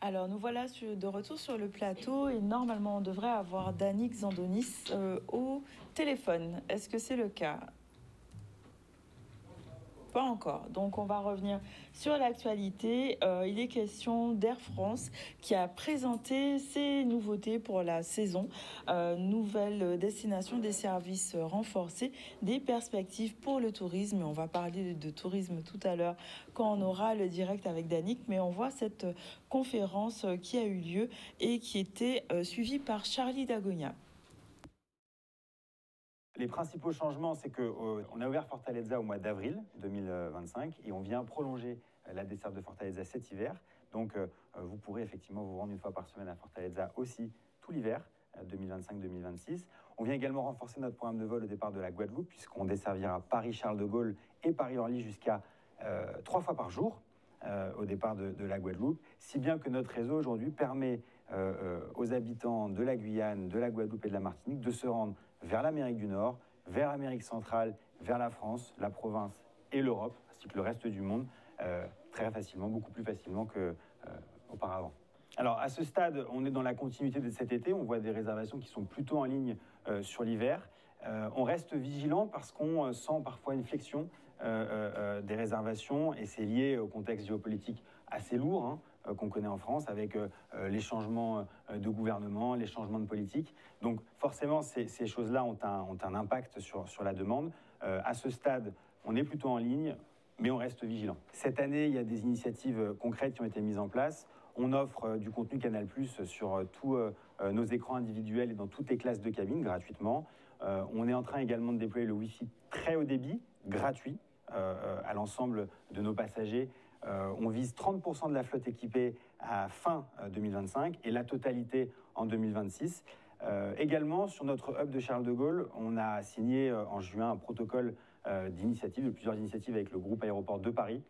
Alors, nous voilà de retour sur le plateau et normalement, on devrait avoir Danick Zandonis au téléphone. Est-ce que c'est le cas? Pas encore. Donc, on va revenir sur l'actualité. Il est question d'Air France qui a présenté ses nouveautés pour la saison. Nouvelle destination, des services renforcés, des perspectives pour le tourisme. On va parler de tourisme tout à l'heure quand on aura le direct avec Danick. Mais on voit cette conférence qui a eu lieu et qui était suivie par Charlie Dagonia. Les principaux changements, c'est qu'on a ouvert Fortaleza au mois d'avril 2025 et on vient prolonger la desserte de Fortaleza cet hiver. Donc vous pourrez effectivement vous rendre une fois par semaine à Fortaleza aussi tout l'hiver 2025-2026. On vient également renforcer notre programme de vol au départ de la Guadeloupe puisqu'on desservira Paris-Charles de Gaulle et Paris-Orly jusqu'à 3 fois par jour. Au départ de la Guadeloupe, si bien que notre réseau aujourd'hui permet aux habitants de la Guyane, de la Guadeloupe et de la Martinique de se rendre vers l'Amérique du Nord, vers l'Amérique centrale, vers la France, la province et l'Europe, ainsi que le reste du monde, très facilement, beaucoup plus facilement qu'auparavant. Alors à ce stade, on est dans la continuité de cet été, on voit des réservations qui sont plutôt en ligne sur l'hiver. On reste vigilant parce qu'on sent parfois une flexion des réservations et c'est lié au contexte géopolitique assez lourd qu'on connaît en France avec les changements de gouvernement, les changements de politique. Donc forcément, ces choses-là ont un impact sur la demande. À ce stade, on est plutôt en ligne, mais on reste vigilant. Cette année, il y a des initiatives concrètes qui ont été mises en place. On offre du contenu Canal+ sur tous nos écrans individuels et dans toutes les classes de cabine gratuitement. On est en train également de déployer le Wi-Fi très haut débit, gratuit, à l'ensemble de nos passagers. On vise 30% de la flotte équipée à fin 2025 et la totalité en 2026. Également, sur notre hub de Charles de Gaulle, on a signé en juin un protocole d'initiatives, de plusieurs initiatives avec le groupe Aéroport de Paris,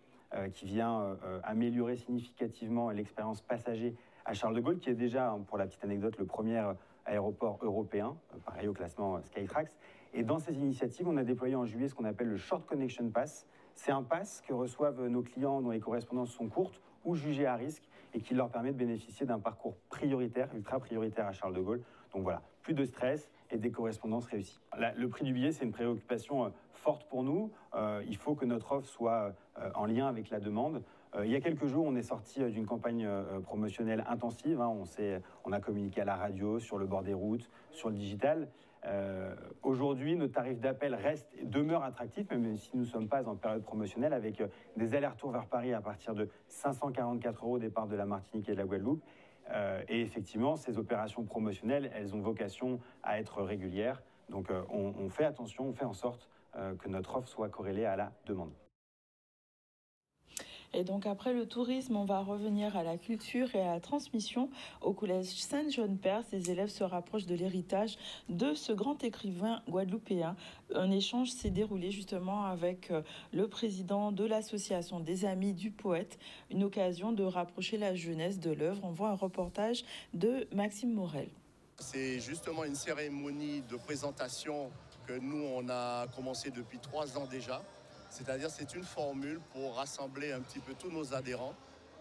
qui vient améliorer significativement l'expérience passager à Charles de Gaulle, qui est déjà, pour la petite anecdote, le premier aéroport européen, pareil au classement Skytrax. Et dans ces initiatives, on a déployé en juillet ce qu'on appelle le Short Connection Pass. C'est un pass que reçoivent nos clients dont les correspondances sont courtes ou jugées à risque et qui leur permet de bénéficier d'un parcours prioritaire, ultra prioritaire à Charles de Gaulle. Donc voilà, plus de stress et des correspondances réussies. Le prix du billet, c'est une préoccupation forte pour nous. Il faut que notre offre soit en lien avec la demande. Il y a quelques jours, on est sorti d'une campagne promotionnelle intensive. On a communiqué à la radio, sur le bord des routes, sur le digital. Aujourd'hui, nos tarifs d'appel demeurent attractifs, même si nous ne sommes pas en période promotionnelle, avec des allers-retours vers Paris à partir de 544 € au départ de la Martinique et de la Guadeloupe. Et effectivement, ces opérations promotionnelles, elles ont vocation à être régulières. Donc on fait attention, on fait en sorte que notre offre soit corrélée à la demande. Et donc après le tourisme, on va revenir à la culture et à la transmission. Au collège Saint-John-Perse, les élèves se rapprochent de l'héritage de ce grand écrivain guadeloupéen. Un échange s'est déroulé justement avec le président de l'association des Amis du Poète, une occasion de rapprocher la jeunesse de l'œuvre. On voit un reportage de Maxime Morel. C'est justement une cérémonie de présentation que nous, on a commencé depuis 3 ans déjà. C'est-à-dire c'est une formule pour rassembler un petit peu tous nos adhérents,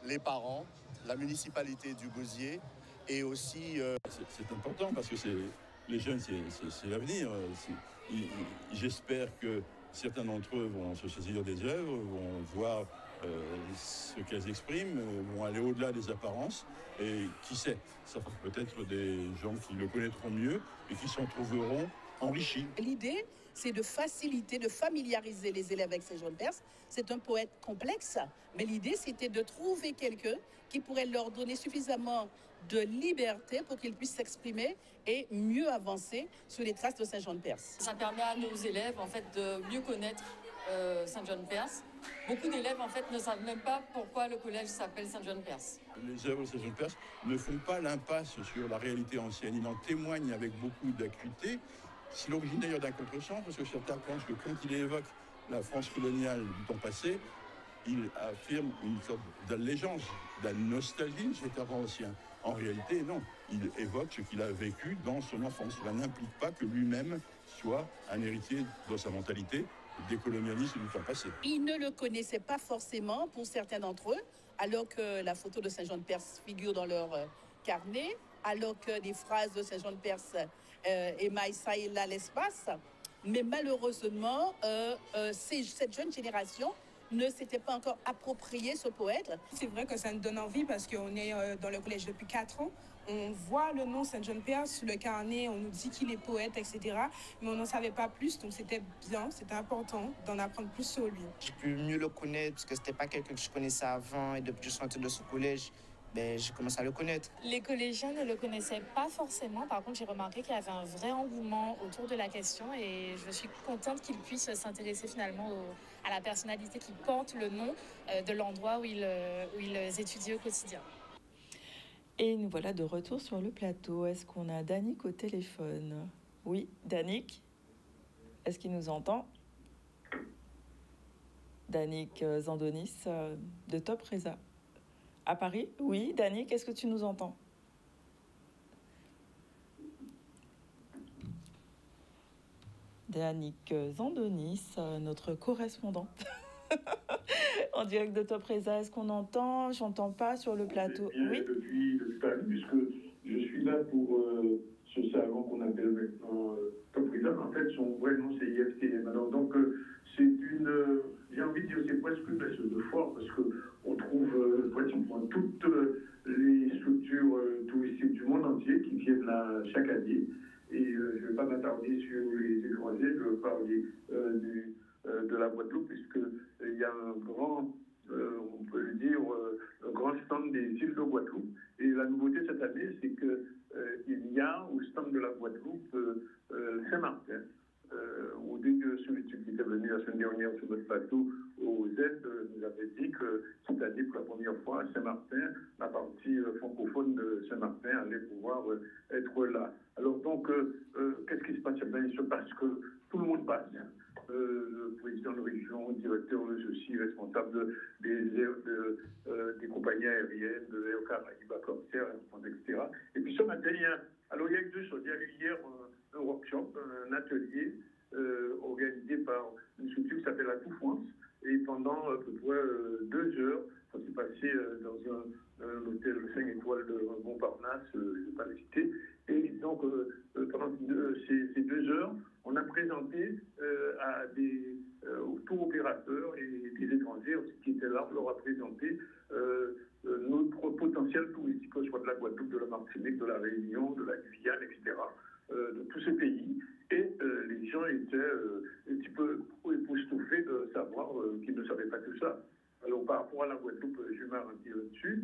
les parents, la municipalité du Gosier et aussi... C'est important parce que les jeunes, c'est l'avenir. J'espère que certains d'entre eux vont se saisir des œuvres, vont voir ce qu'elles expriment, vont aller au-delà des apparences. Et qui sait, ça fera peut-être des gens qui le connaîtront mieux et qui s'en trouveront enrichis. L'idée, c'est de faciliter, de familiariser les élèves avec Saint-John-Perse. C'est un poète complexe, mais l'idée, c'était de trouver quelqu'un qui pourrait leur donner suffisamment de liberté pour qu'ils puissent s'exprimer et mieux avancer sur les traces de Saint-John-Perse. Ça permet à nos élèves, en fait, de mieux connaître Saint-John-Perse. Beaucoup d'élèves, en fait, ne savent même pas pourquoi le collège s'appelle Saint-John-Perse. Les œuvres de Saint-John-Perse ne font pas l'impasse sur la réalité ancienne. Ils en témoignent avec beaucoup d'acuité. C'est l'origine d'ailleurs d'un contresens, parce que certains pensent que quand il évoque la France coloniale du temps passé, il affirme une sorte d'allégeance, de nostalgie de cet avant ancien. En réalité, non. Il évoque ce qu'il a vécu dans son enfance. Cela n'implique pas que lui-même soit un héritier dans sa mentalité des colonialistes du temps passé. Ils ne le connaissaient pas forcément pour certains d'entre eux. alors que la photo de Saint-Jean-de-Perse figure dans leur carnet, alors que des phrases de Saint-Jean-de-Perse émaillent ça et là l'espace. Mais malheureusement, cette jeune génération ne s'était pas encore approprié ce poète. C'est vrai que ça nous donne envie parce qu'on est dans le collège depuis 4 ans. On voit le nom Saint-Jean-de-Perse sur le carnet, on nous dit qu'il est poète, etc. Mais on n'en savait pas plus, donc c'était bien, c'était important d'en apprendre plus sur lui. J'ai pu mieux le connaître parce que c'était pas quelqu'un que je connaissais avant et depuis que je suis entré de ce collège, j'ai commencé à le connaître. Les collégiens ne le connaissaient pas forcément. Par contre, j'ai remarqué qu'il y avait un vrai engouement autour de la question et je suis contente qu'ils puissent s'intéresser finalement à la personnalité qui porte le nom de l'endroit où ils étudient au quotidien. Et nous voilà de retour sur le plateau. Est-ce qu'on a Danick au téléphone? Oui, Danick? Est-ce qu'il nous entend? Danick Zandonis de Top Reza. À Paris? Oui, Danick, est-ce que tu nous entends? Danick Zandonis, notre correspondant en direct de Top Reza. Est-ce qu'on entend? J'entends pas sur le plateau. Oui. Depuis Paris, puisque je suis là pour ce salon qu'on appelle maintenant Top Reza. En fait, son vrai nom c'est IFTM. Alors donc c'est une, j'ai envie de dire, c'est presque une espèce de foire parce que on trouve pratiquement toutes les structures touristiques du monde entier qui viennent là chaque année. Et je ne vais pas m'attarder sur les étrangers, je veux parler de la Guadeloupe, puisqu'il y a un grand, on peut le dire, un grand stand des îles de Guadeloupe. Et la nouveauté cette année, c'est qu'il y a au stand de la Guadeloupe Saint-Martin. Au début de celui qui était venu la semaine dernière sur notre plateau, au Z, nous avait dit que cette année, pour la première fois, Saint-Martin, la partie francophone de Saint-Martin allait pouvoir être là. Alors donc, qu'est-ce qui se passe? Il se passe que tout le monde passe. Le président de région, directeur de ceci, responsable des compagnies aériennes, de l'Air Caraïbes, Corsair, etc. Et puis ce matin, il y a eu deux choses. Il y a eu hier un workshop, un atelier organisé par une structure qui s'appelle la Tout France. Et pendant à peu près 2 heures, ça s'est passé dans un hôtel 5 étoiles de Montparnasse, je ne vais pas le citer. Et donc, pendant ces 2 heures, on a présenté aux tour opérateurs et des étrangers aussi qui étaient là, on leur a présenté notre potentiel touristique, que ce soit de la Guadeloupe, de la Martinique, de la Réunion, de la Guyane, etc., de tous ces pays. Et les gens étaient un petit peu époustouflés de savoir qu'ils ne savaient pas tout ça. Alors, par rapport à la Guadeloupe, je vais m'arrêter là-dessus.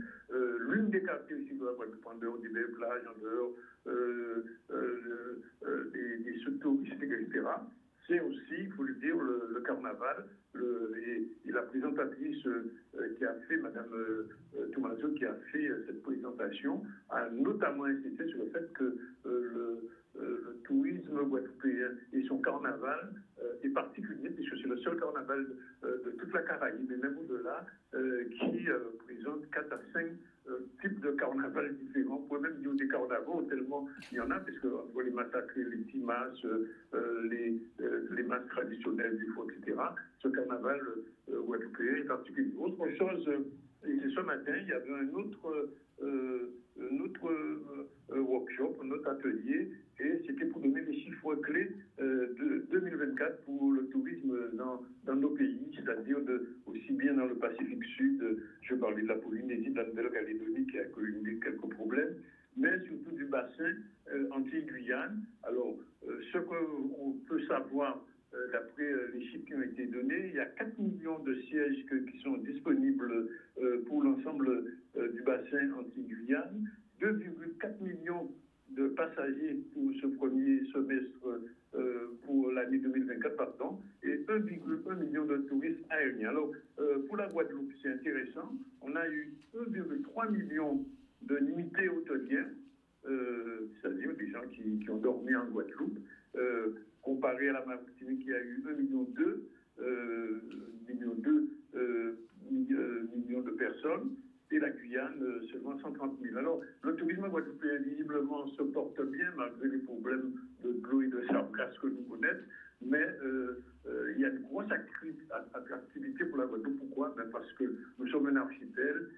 L'une des caractéristiques de la Guadeloupe, en dehors des belles plages, en dehors des sites touristiques, etc., c'est aussi, il faut le dire, le carnaval. Et la présentatrice qui a fait, Madame Tomaso, qui a fait cette présentation, a notamment insisté sur le fait que le tourisme guadeloupéen et son carnaval est particulier, puisque c'est le seul carnaval de toute la Caraïbe, et même au-delà, qui présente 4 à 5 types de carnaval différents. On pourrait même dire des carnavals, tellement il y en a, parce qu'on voit les massacres, les timasses, les masses traditionnelles du fou, etc. Ce carnaval guadeloupéen est particulier. Autre chose, et ce matin, il y avait un autre workshop, un autre atelier, et c'était pour donner les chiffres clés de 2024 pour le tourisme dans nos pays, c'est-à-dire aussi bien dans le Pacifique Sud, je parlais de la Polynésie, de la Nouvelle-Calédonie qui a connu quelques problèmes, mais surtout du bassin Antilles-Guyane. Alors, ce qu'on peut savoir, d'après les chiffres qui ont été donnés, il y a 4 millions de sièges qui sont disponibles pour l'ensemble du bassin Antilles-Guyane, 2,4 millions de passagers pour ce premier semestre pour l'année 2024, pardon, et 1,1 million de touristes aériens. Alors, pour la Guadeloupe, c'est intéressant, on a eu 1,3 million de nuitées hôtelières, c'est-à-dire des gens qui ont dormi en Guadeloupe, comparé à la Martinique qui a eu 1,2 million de personnes, et la Guyane seulement 130 000. Alors, le tourisme guadeloupéen, visiblement, se porte bien, malgré les problèmes de l'eau et de sargasses que nous connaissons, mais il y a une grosse attractivité pour la Guadeloupe. Pourquoi? Parce que nous sommes un archipel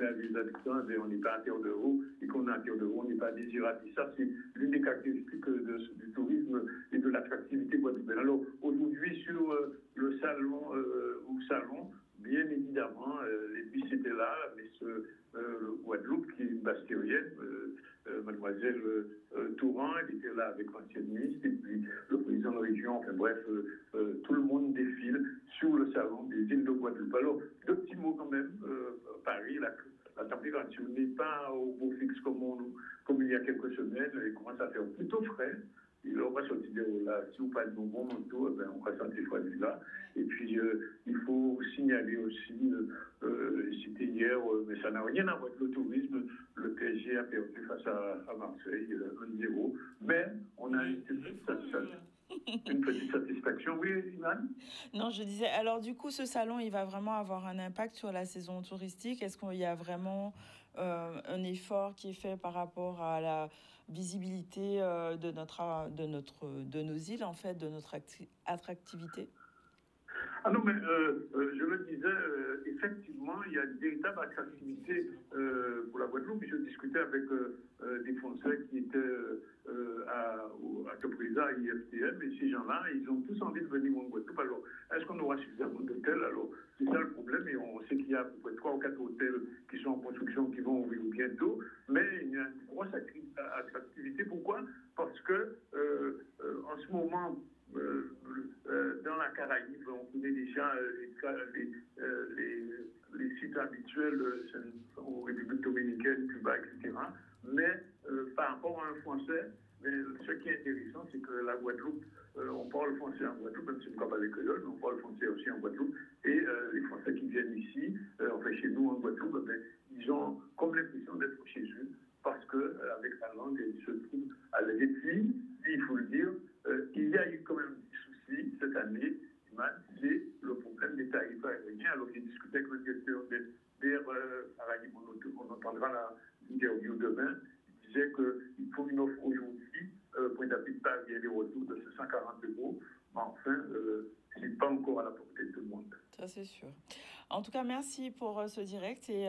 est à Ville-d'Habitant, on n'est pas à terre de haut, et qu'on est à terre de haut, on n'est pas désirable. Et ça, c'est l'une des caractéristiques du tourisme et de l'attractivité guadeloupéenne. Alors, aujourd'hui, sur le salon, bien évidemment, les bus étaient là, mais Guadeloupe, qui est une bastérienne, mademoiselle Touran, elle était là avec l'ancienne ministre, et puis le président de la région, enfin bref, tout le monde défile sur le salon des îles de Guadeloupe. Alors, deux petits mots quand même, Paris, la température n'est pas au beau fixe comme il y a quelques semaines, elle commence à faire plutôt frais. Et là, on va sortir de là. Si vous parlez de bon manteau, on va sentir froid là. Et puis, il faut signaler aussi, c'était hier, mais ça n'a rien à voir avec le tourisme. Le PSG a perdu face à Marseille, 1-0. Mais on a une petite satisfaction. Oui, Iman? Non, je disais, alors du coup, ce salon, il va vraiment avoir un impact sur la saison touristique. Est-ce qu'il y a vraiment un effort qui est fait par rapport à la visibilité de nos îles, en fait, de notre attractivité? Ah non, mais je le disais, effectivement, il y a une véritable attractivité pour la Guadeloupe. Je discutais avec des Français qui étaient à Toprisa, à IFTM, et ces gens-là, ils ont tous envie de venir en Guadeloupe. Alors, est-ce qu'on aura suffisamment d'hôtels? Alors, c'est ça le problème, et on sait qu'il y a à peu près 3 ou 4 hôtels qui sont en construction, qui vont ouvrir bientôt, mais il y a une grosse attractivité. Pourquoi? Parce que en ce moment, dans la Caraïbe, on connaît déjà les sites habituels en République dominicaine, Cuba, etc. Mais par rapport à un Français, ce qui est intéressant, c'est que la Guadeloupe, on parle français en Guadeloupe, même si on ne parle pas les créoles, mais on parle français aussi en Guadeloupe. Et les Français qui viennent ici, enfin chez nous en Guadeloupe, ils ont comme l'impression d'être chez eux, parce qu'avec la langue, ils se trouvent à l'aise. Et puis, il faut le dire, il y a eu quand même des soucis cette année, c'est le problème des tarifs aériens. Alors, j'ai discuté avec le directeur d'Air Caraïbes, on entendra l'interview demain. Il disait qu'il faut une offre aujourd'hui pour une habitude Paris et retour de 140 €. Mais enfin, ce n'est pas encore à la portée de tout le monde. Ça, c'est sûr. En tout cas, merci pour ce direct. Et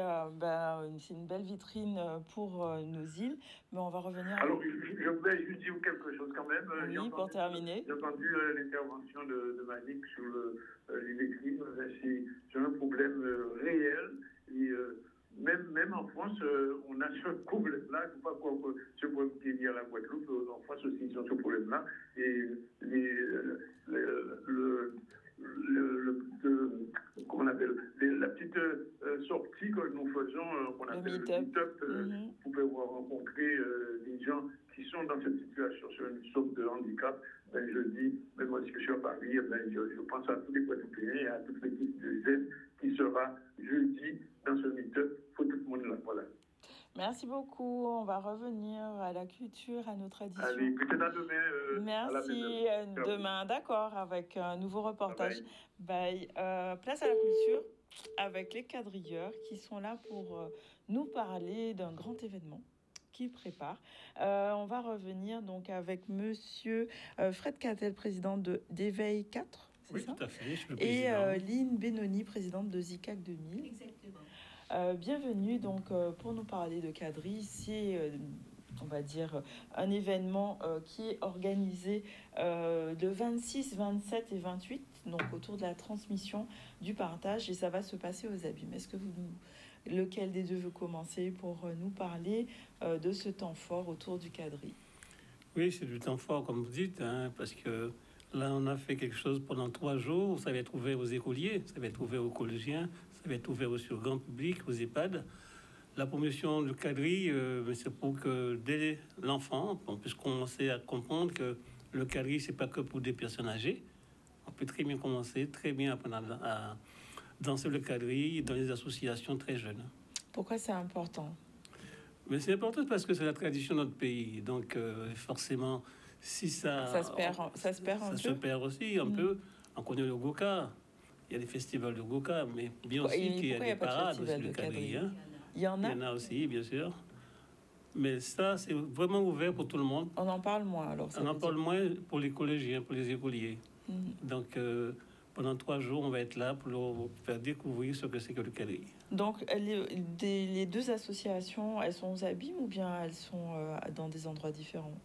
c'est une belle vitrine pour nos îles. Mais on va revenir... Alors, je voulais juste dire quelque chose quand même. Oui, pour terminer. J'ai entendu l'intervention de Manick sur l'illettrisme. C'est un problème réel. Et même en France, on a ce problème-là. Je ne sais pas quoi ce problème qui est lié à la Guadeloupe. En France aussi, ils ont ce problème-là. Et comment on appelle, la petite sortie que nous faisons, qu'on appelle le meet-up, vous pouvez rencontrer des gens qui sont dans cette situation, sur une sorte de handicap. Je dis, même moi, si je suis à Paris, je pense à tous les Guadeloupéens et à toute l'équipe de Z qui sera jeudi dans ce meet-up. Il faut tout le monde là. Voilà. Merci beaucoup. On va revenir à la culture, à nos traditions. Allez, peut-être à demain. Merci. Demain, d'accord, avec un nouveau reportage. Bye. Place à la culture avec les quadrilleurs qui sont là pour nous parler d'un grand événement qu'ils préparent. On va revenir donc avec monsieur Fred Cattel, président d'Éveil 4. Oui, ça tout à fait. Je suis le président. Et Lynn Benoni, présidente de ZICAC 2000. Exactement. Bienvenue donc pour nous parler de quadrilles. C'est on va dire un événement qui est organisé le 26, 27 et 28, donc autour de la transmission du partage, et ça va se passer aux Abîmes. Est-ce que lequel des deux veut commencer pour nous parler de ce temps fort autour du quadrille? Oui, c'est du temps fort comme vous dites, parce que là on a fait quelque chose pendant 3 jours. Ça va être ouvert aux écoliers, ça va être ouvert aux collégiens, ça va être ouvert aussi au grand public, aux EHPAD. La promotion du quadrille, c'est pour que dès l'enfant, on puisse commencer à comprendre que le quadrille, c'est pas que pour des personnes âgées. On peut très bien commencer, très bien apprendre à danser le quadrille dans les associations très jeunes. Pourquoi c'est important? Mais c'est important parce que c'est la tradition de notre pays. Donc forcément, si ça se perd un peu. Se perd aussi un peu. On connaît le Goka. Il y a des festivals de Goka, mais bien aussi qu'il y a des parades aussi de quadrille. Il y en a aussi, bien sûr. Mais ça, c'est vraiment ouvert pour tout le monde. On en parle moins, alors. On en parle moins pour les collégiens, pour les écoliers. Donc, Pendant 3 jours, on va être là pour leur faire découvrir ce que c'est que le quadrille. Donc, les deux associations, elles sont aux Abîmes ou bien elles sont dans des endroits différents?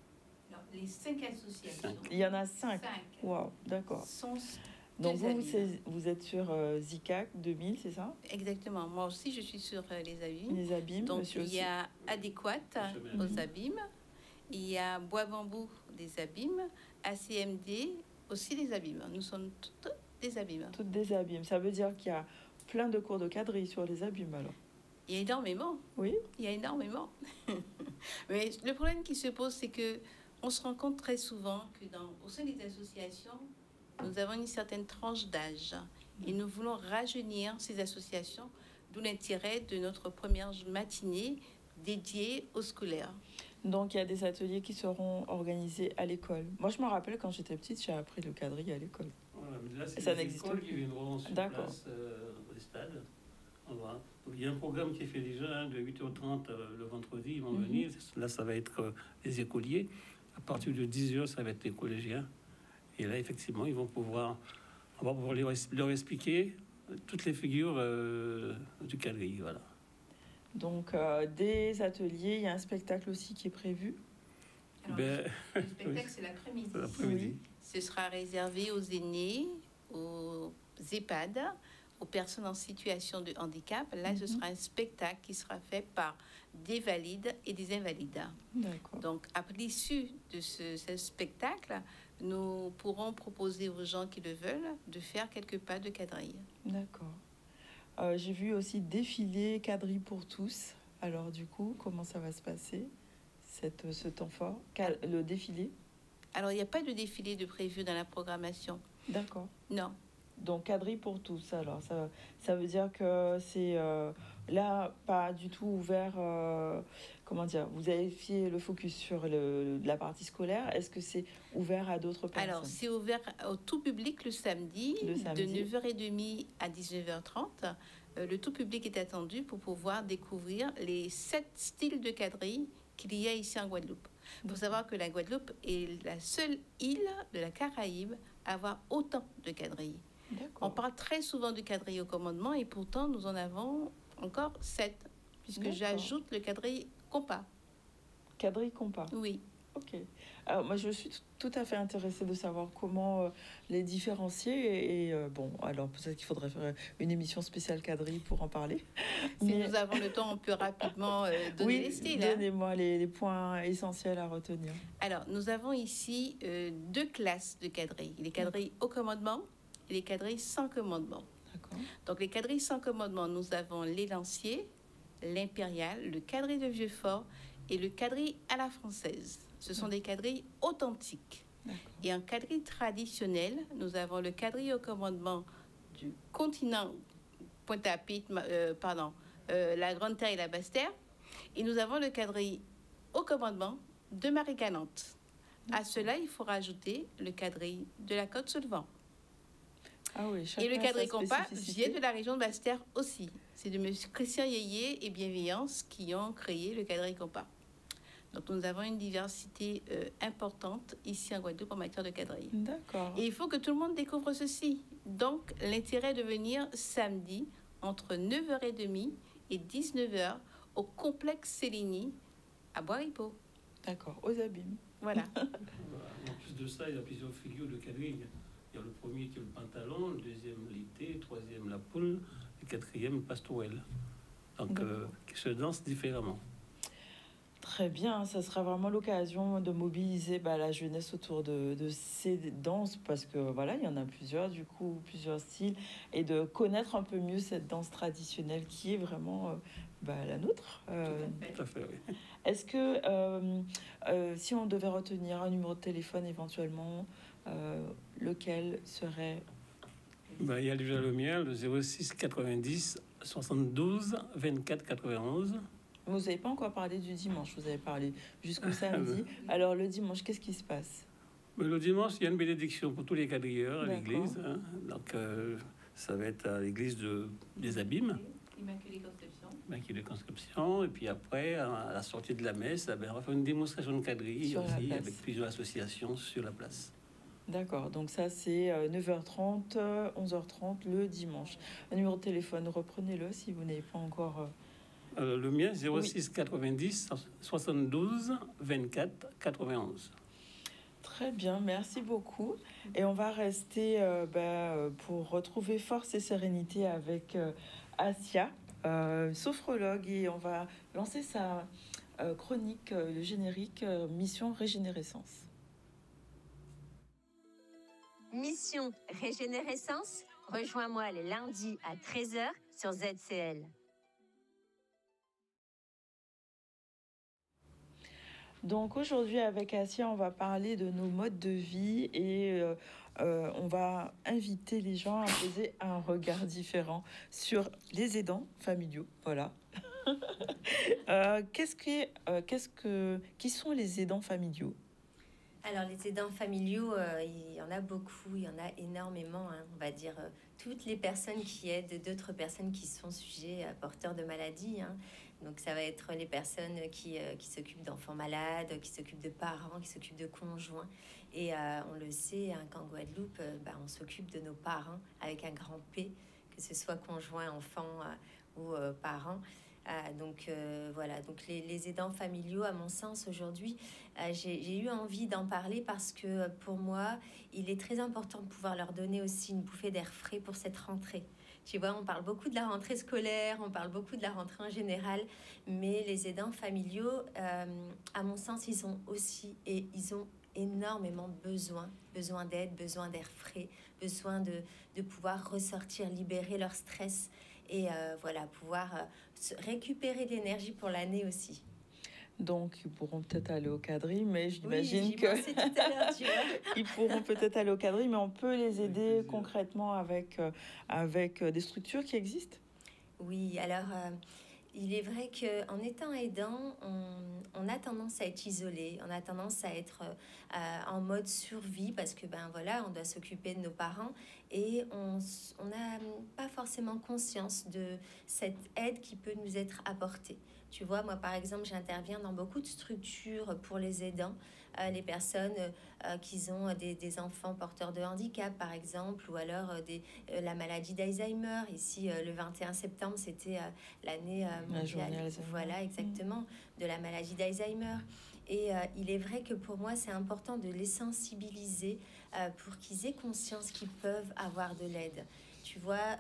Non, les 5 associations. Il y en a 5. Waouh, d'accord. Donc, vous êtes sur ZICAC 2000, c'est ça? Exactement. Moi aussi, je suis sur les Abîmes. Les Abîmes, donc, monsieur il y a Adéquate aux Abîmes. Il y a Bois-Bambou des Abîmes. ACMD aussi des Abîmes. Nous sommes toutes des Abîmes. Toutes des Abîmes. Ça veut dire qu'il y a plein de cours de quadrille sur les Abîmes, alors? Il y a énormément. Oui. Il y a énormément. Mais le problème qui se pose, c'est que on se rend compte très souvent que au sein des associations, nous avons une certaine tranche d'âge et nous voulons rajeunir ces associations, d'où l'intérêt de notre première matinée dédiée aux scolaires. Donc, il y a des ateliers qui seront organisés à l'école. Moi, je me rappelle, quand j'étais petite, j'ai appris le quadrille à l'école. Voilà, mais là, c'est ça les n'existe écoles plus. qui viendront sur place au stade. Donc, il y a un programme qui est fait déjà de 8h30 le vendredi, ils vont venir. Là, ça va être les écoliers. À partir de 10h, ça va être les collégiens. Et là, effectivement, on va pouvoir leur expliquer toutes les figures du quadrille. Voilà. Donc, des ateliers, il y a un spectacle aussi qui est prévu. Alors, le spectacle, c'est l'après-midi. L'après-midi. Ce sera réservé aux aînés, aux EHPAD, aux personnes en situation de handicap. Là, ce sera un spectacle qui sera fait par des valides et des invalides. D'accord. Donc, après l'issue de ce spectacle, nous pourrons proposer aux gens qui le veulent de faire quelques pas de quadrille. D'accord. J'ai vu aussi défiler quadrille pour tous. Alors, du coup, comment ça va se passer, ce temps fort, le défilé? Alors, il n'y a pas de défilé de prévu dans la programmation. D'accord. Non. Donc, quadrille pour tous. Alors, ça veut dire que c'est là, pas du tout ouvert. Comment dire? Vous avez fait le focus sur la partie scolaire. Est-ce que c'est ouvert à d'autres personnes? Alors, c'est ouvert au tout public le samedi. De 9h30 à 19h30. Le tout public est attendu pour pouvoir découvrir les 7 styles de quadrille qu'il y a ici en Guadeloupe. Il faut savoir que la Guadeloupe est la seule île de la Caraïbe à avoir autant de quadrilles. On parle très souvent du quadrille au commandement et pourtant nous en avons encore 7, puisque j'ajoute le quadrille compas. Quadrille compas? Oui. Ok. Alors, moi, je suis tout à fait intéressée de savoir comment les différencier. Et bon, alors peut-être qu'il faudrait faire une émission spéciale quadrille pour en parler. Si nous avons le temps, on peut rapidement donner les styles. Donnez-moi les points essentiels à retenir. Alors, nous avons ici 2 classes de quadrilles. Les quadrilles au commandement et les quadrilles sans commandement. Donc, les quadrilles sans commandement, nous avons les lanciers, l'impérial, le quadrille de Vieux-Fort et le quadrille à la française. Ce sont des quadrilles authentiques. Et en quadrille traditionnel, nous avons le quadrille au commandement du continent Pointe-à-Pitre, la Grande Terre et la Basse Terre. Et nous avons le quadrille au commandement de Marie-Galante. À cela, il faut rajouter le quadrille de la Côte-sur-le-Vent. Ah oui, et le quadrille compas vient de la région de Basse-Terre aussi. C'est de M. Christian Yéyé et Bienveillance qui ont créé le quadrille compas. Donc nous avons une diversité importante ici en Guadeloupe en matière de quadrille. D'accord. Et il faut que tout le monde découvre ceci. Donc l'intérêt de venir samedi entre 9h30 et 19h au complexe Céligny à Bois-Ripaud. D'accord, aux Abîmes. Voilà. En plus de ça, il y a plusieurs figures de quadrille. Il y a le premier qui est le pantalon, le deuxième l'été, le troisième la poule, le quatrième le pastourelle. Donc, qui se dansent différemment. Très bien, ça sera vraiment l'occasion de mobiliser la jeunesse autour de ces danses, parce que voilà, il y en a plusieurs, du coup, plusieurs styles, et de connaître un peu mieux cette danse traditionnelle qui est vraiment la nôtre. Tout à fait, oui. Est-ce que si on devait retenir un numéro de téléphone éventuellement, lequel serait? Il y a déjà le mien, le 06 90 72 24 91. Vous n'avez pas encore parlé du dimanche, vous avez parlé jusqu'au samedi. Alors le dimanche, qu'est-ce qui se passe? Le dimanche, il y a une bénédiction pour tous les quadrilleurs à l'église. Hein. Donc ça va être à l'église des Abîmes. Immaculée Conception. Et puis après, à la sortie de la messe, on va faire une démonstration de quadrille aussi, avec plusieurs associations sur la place. D'accord, donc ça c'est 9h30, 11h30 le dimanche. Un numéro de téléphone, reprenez-le si vous n'avez pas encore... Le mien, 06 90 72 24 91. Très bien, merci beaucoup. Et on va rester pour retrouver force et sérénité avec Asia, sophrologue, et on va lancer sa chronique, le générique Mission Régénérescence. Mission Régénérescence, rejoins-moi les lundis à 13h sur ZCL. Donc aujourd'hui avec Asia, on va parler de nos modes de vie et on va inviter les gens à poser un regard différent sur les aidants familiaux. Voilà. Qui sont les aidants familiaux? Alors, les aidants familiaux, il y en a beaucoup, il y en a énormément. On va dire toutes les personnes qui aident d'autres personnes qui sont sujets à porteurs de maladies. Donc, ça va être les personnes qui s'occupent d'enfants malades, qui s'occupent de parents, qui s'occupent de conjoints. Et on le sait, qu'en Guadeloupe, on s'occupe de nos parents avec un grand P, que ce soit conjoint, enfant ou parents. Donc voilà, donc les aidants familiaux, à mon sens, aujourd'hui, j'ai eu envie d'en parler parce que pour moi, il est très important de pouvoir leur donner aussi une bouffée d'air frais pour cette rentrée. Tu vois, on parle beaucoup de la rentrée scolaire, on parle beaucoup de la rentrée en général, mais les aidants familiaux, à mon sens, ils ont énormément besoin d'aide, besoin d'air frais, besoin de pouvoir ressortir, libérer leur stress et pouvoir récupérer de l'énergie pour l'année aussi. Donc, ils pourront peut-être aller au quadrille, mais j'imagine que... pensais tout à l'heure, tu vois. Ils pourront peut-être aller au quadrille, mais on peut les aider concrètement avec des structures qui existent. Oui, alors... il est vrai qu'en étant aidant, on a tendance à être isolé, on a tendance à être en mode survie parce que on doit s'occuper de nos parents et on n'a pas forcément conscience de cette aide qui peut nous être apportée. Tu vois, moi par exemple, j'interviens dans beaucoup de structures pour les aidants, les personnes qui ont des enfants porteurs de handicap par exemple, ou alors la maladie d'Alzheimer. Ici, le 21 septembre, c'était l'année mondiale, voilà, exactement, de la maladie d'Alzheimer. Et il est vrai que pour moi, c'est important de les sensibiliser pour qu'ils aient conscience qu'ils peuvent avoir de l'aide. Tu vois,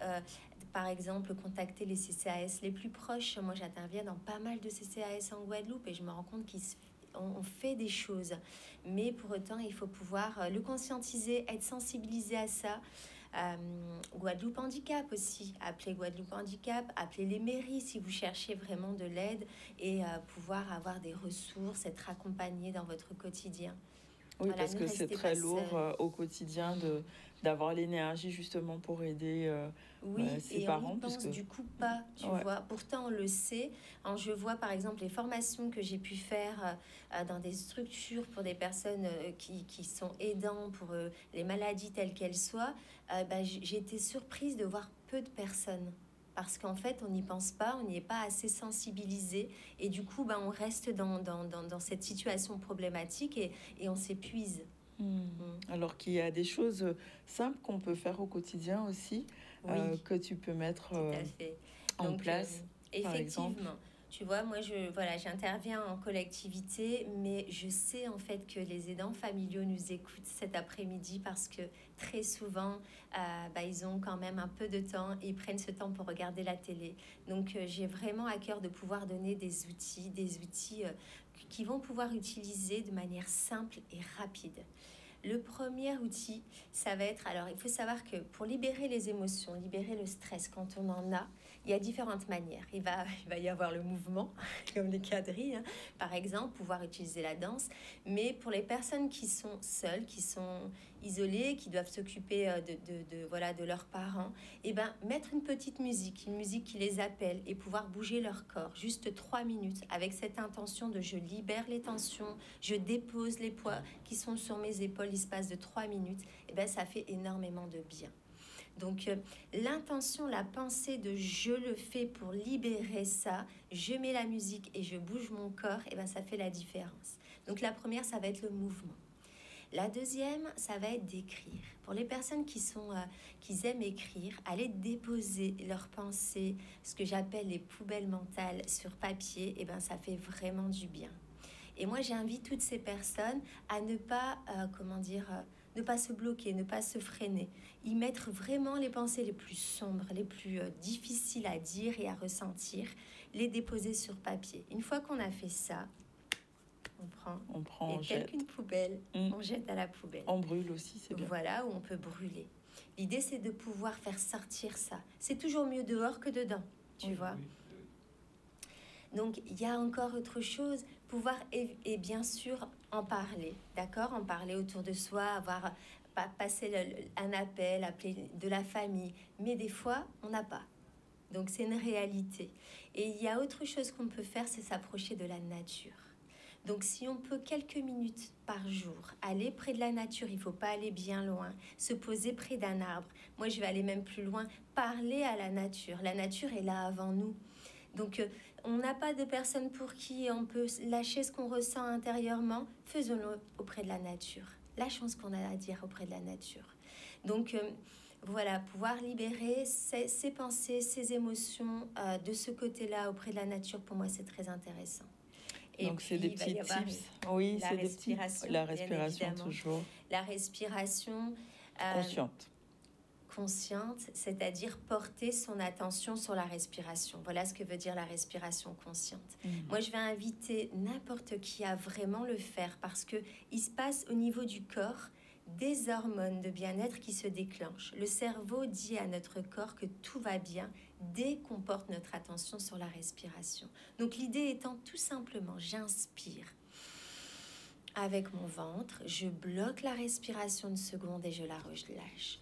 par exemple, contacter les CCAS les plus proches. Moi, j'interviens dans pas mal de CCAS en Guadeloupe et je me rends compte qu'on fait des choses. Mais pour autant, il faut pouvoir le conscientiser, être sensibilisé à ça. Guadeloupe Handicap aussi, appelez Guadeloupe Handicap, appelez les mairies si vous cherchez vraiment de l'aide et pouvoir avoir des ressources, être accompagné dans votre quotidien. Oui, voilà, parce que c'est très lourd au quotidien d'avoir l'énergie justement pour aider ses parents. On y pense du coup pas, tu vois. Pourtant, on le sait. Je vois par exemple les formations que j'ai pu faire dans des structures pour des personnes qui sont aidants pour les maladies telles qu'elles soient. J'ai été surprise de voir peu de personnes. Parce qu'en fait, on n'y pense pas, on n'y est pas assez sensibilisé. Et du coup, on reste dans cette situation problématique et on s'épuise. Alors qu'il y a des choses simples qu'on peut faire au quotidien aussi, que tu peux mettre en place, par exemple. Tu vois, moi, j'interviens en collectivité, mais je sais en fait que les aidants familiaux nous écoutent cet après-midi parce que très souvent, ils ont quand même un peu de temps et ils prennent ce temps pour regarder la télé. Donc, j'ai vraiment à cœur de pouvoir donner des outils qu'ils vont pouvoir utiliser de manière simple et rapide. Le premier outil, ça va être... Alors, il faut savoir que pour libérer les émotions, libérer le stress quand on en a, il y a différentes manières. Il va y avoir le mouvement, comme les quadrilles, par exemple, pouvoir utiliser la danse. Mais pour les personnes qui sont seules, qui sont isolées, qui doivent s'occuper de leurs parents, mettre une petite musique, une musique qui les appelle et pouvoir bouger leur corps, juste 3 minutes, avec cette intention de je libère les tensions, je dépose les poids qui sont sur mes épaules l'espace de 3 minutes, ça fait énormément de bien. Donc, l'intention, la pensée de je le fais pour libérer ça, je mets la musique et je bouge mon corps, ça fait la différence. Donc, la première, ça va être le mouvement. La deuxième, ça va être d'écrire. Pour les personnes qui aiment écrire, aller déposer leurs pensées, ce que j'appelle les poubelles mentales sur papier, et ben ça fait vraiment du bien. Et moi, j'invite toutes ces personnes à ne pas, ne pas se bloquer, ne pas se freiner. Y mettre vraiment les pensées les plus sombres, les plus difficiles à dire et à ressentir, les déposer sur papier. Une fois qu'on a fait ça, on prend, et tel qu'une poubelle, on jette à la poubelle. On brûle aussi, c'est bien. Voilà, où on peut brûler. L'idée, c'est de pouvoir faire sortir ça. C'est toujours mieux dehors que dedans, tu vois. Donc, il y a encore autre chose, pouvoir et bien sûr en parler, d'accord? En parler autour de soi, passer un appel, appeler de la famille. Mais des fois, on n'a pas. Donc, c'est une réalité. Et il y a autre chose qu'on peut faire, c'est s'approcher de la nature. Donc, si on peut quelques minutes par jour aller près de la nature, il ne faut pas aller bien loin, se poser près d'un arbre. Moi, je vais aller même plus loin, parler à la nature. La nature est là avant nous. Donc, on n'a pas de personne pour qui on peut lâcher ce qu'on ressent intérieurement. Faisons-le auprès de la nature. Lâchons ce qu'on a à dire auprès de la nature. Donc, voilà, pouvoir libérer ses pensées, ses émotions de ce côté-là auprès de la nature, pour moi, c'est très intéressant. Et donc, c'est des petits tips. Oui, c'est des petits. La respiration, toujours. La respiration. Consciente, c'est-à-dire porter son attention sur la respiration. Voilà ce que veut dire la respiration consciente. Moi, je vais inviter n'importe qui à vraiment le faire parce que il se passe au niveau du corps des hormones de bien-être qui se déclenchent. Le cerveau dit à notre corps que tout va bien dès qu'on porte notre attention sur la respiration. Donc, l'idée étant tout simplement, j'inspire avec mon ventre, je bloque la respiration une seconde et je la relâche.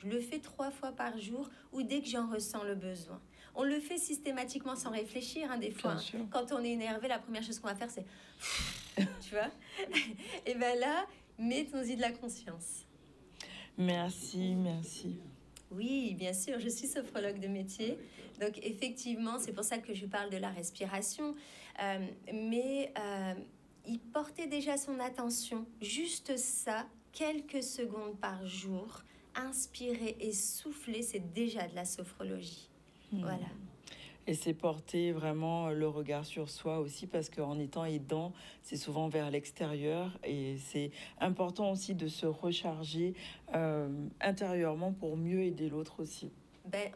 Je le fais 3 fois par jour ou dès que j'en ressens le besoin. On le fait systématiquement sans réfléchir, des fois. Quand on est énervé, la première chose qu'on va faire, c'est... tu vois. Et bien là, mettons-y de la conscience. Merci. Oui, bien sûr, je suis sophrologue de métier. Donc, effectivement, c'est pour ça que je parle de la respiration. Mais y porter déjà son attention, juste ça, quelques secondes par jour... Inspirer et souffler, c'est déjà de la sophrologie. Voilà. Et c'est porter vraiment le regard sur soi aussi, parce qu'en étant aidant, c'est souvent vers l'extérieur. Et c'est important aussi de se recharger intérieurement pour mieux aider l'autre aussi.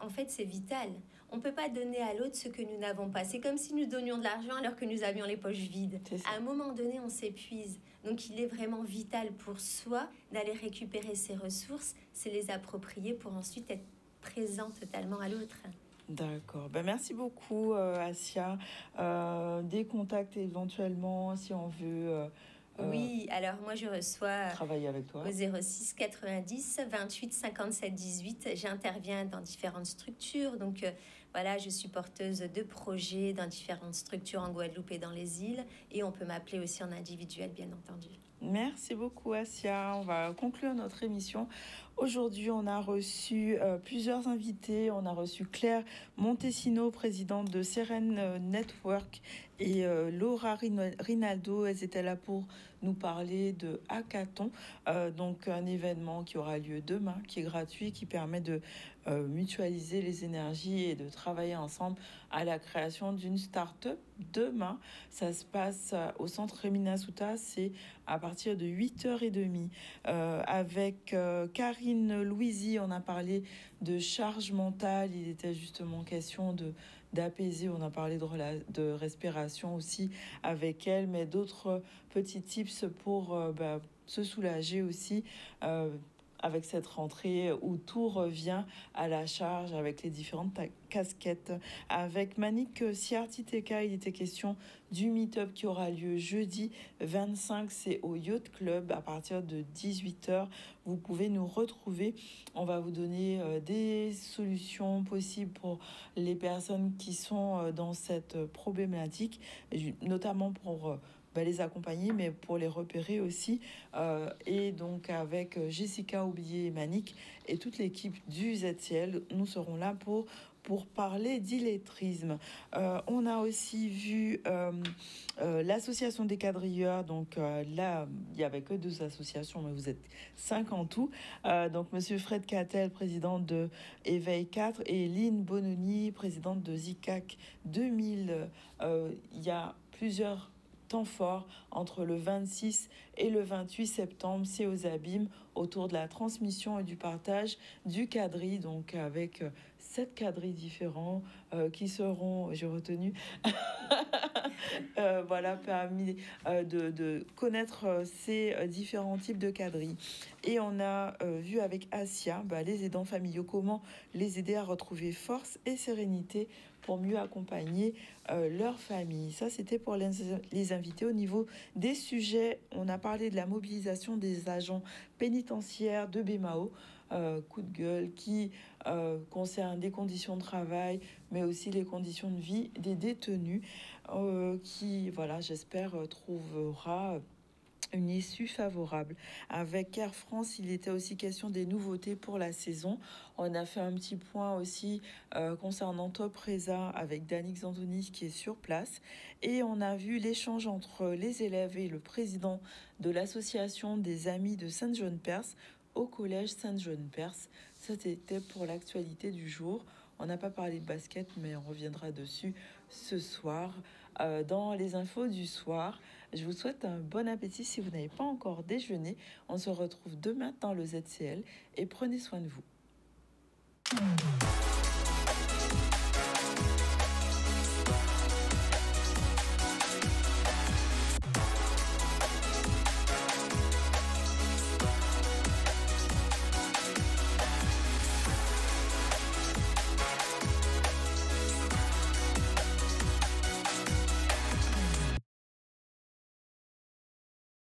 En fait, c'est vital. On ne peut pas donner à l'autre ce que nous n'avons pas. C'est comme si nous donnions de l'argent alors que nous avions les poches vides. À un moment donné, on s'épuise. Donc, il est vraiment vital pour soi d'aller récupérer ses ressources, se les approprier pour ensuite être présent totalement à l'autre. D'accord. Merci beaucoup, Assia. Des contacts éventuellement, si on veut... Oui, alors moi je reçois travailler avec toi au 06 90 28 57 18. J'interviens dans différentes structures. Donc voilà, je suis porteuse de projets dans différentes structures en Guadeloupe et dans les îles. Et on peut m'appeler aussi en individuel, bien entendu. Merci beaucoup, Assia. On va conclure notre émission. Aujourd'hui, on a reçu plusieurs invités. On a reçu Claire Montesino, présidente de Seren Network, et Laura Rinaldo. Elles étaient là pour nous parler de Hackathon, donc un événement qui aura lieu demain, qui est gratuit, qui permet de mutualiser les énergies et de travailler ensemble à la création d'une start-up. Demain, ça se passe au centre Remina Souta, c'est à partir de 8h30 avec Karine Louisi. On a parlé de charge mentale, il était justement question d'apaiser, on a parlé de respiration aussi avec elle, mais d'autres petits tips pour se soulager aussi avec cette rentrée où tout revient à la charge avec les différentes casquettes. Avec Manik Siartiteka, il était question du meet-up qui aura lieu jeudi 25, c'est au Yacht Club à partir de 18h. Vous pouvez nous retrouver. On va vous donner des solutions possibles pour les personnes qui sont dans cette problématique, notamment pour les accompagner, mais pour les repérer aussi. Et donc avec Jessica Oublié et Manik et toute l'équipe du ZCL, nous serons là pour pour parler d'illettrisme. On a aussi vu l'association des quadrilleurs. Donc là, il n'y avait que 2 associations, mais vous êtes 5 en tout. Donc Monsieur Fred Cattel, président de Éveil 4, et Lynn Bononi, présidente de ZICAC 2000. Il y a plusieurs temps forts entre le 26 et le 28 septembre. C'est aux Abîmes, autour de la transmission et du partage du quadrille, donc avec 7 quadrilles différents qui seront, j'ai retenu, voilà, permis de connaître ces différents types de quadrilles. Et on a vu avec Asia, les aidants familiaux, comment les aider à retrouver force et sérénité pour mieux accompagner leur famille. Ça, c'était pour les invités. Au niveau des sujets, on a parlé de la mobilisation des agents pénitentiaires de BMAO, coup de gueule, qui concerne des conditions de travail, mais aussi les conditions de vie des détenus, qui, voilà, j'espère, trouvera une issue favorable. Avec Air France, il était aussi question des nouveautés pour la saison. On a fait un petit point aussi concernant Top Reza avec Danix Antonis qui est sur place. Et on a vu l'échange entre les élèves et le président de l'association des amis de Saint-John-Perse au collège Saint-John-Perse. Ça, c'était pour l'actualité du jour. On n'a pas parlé de basket, mais on reviendra dessus ce soir dans les infos du soir. Je vous souhaite un bon appétit si vous n'avez pas encore déjeuné. On se retrouve demain dans le ZCL et prenez soin de vous.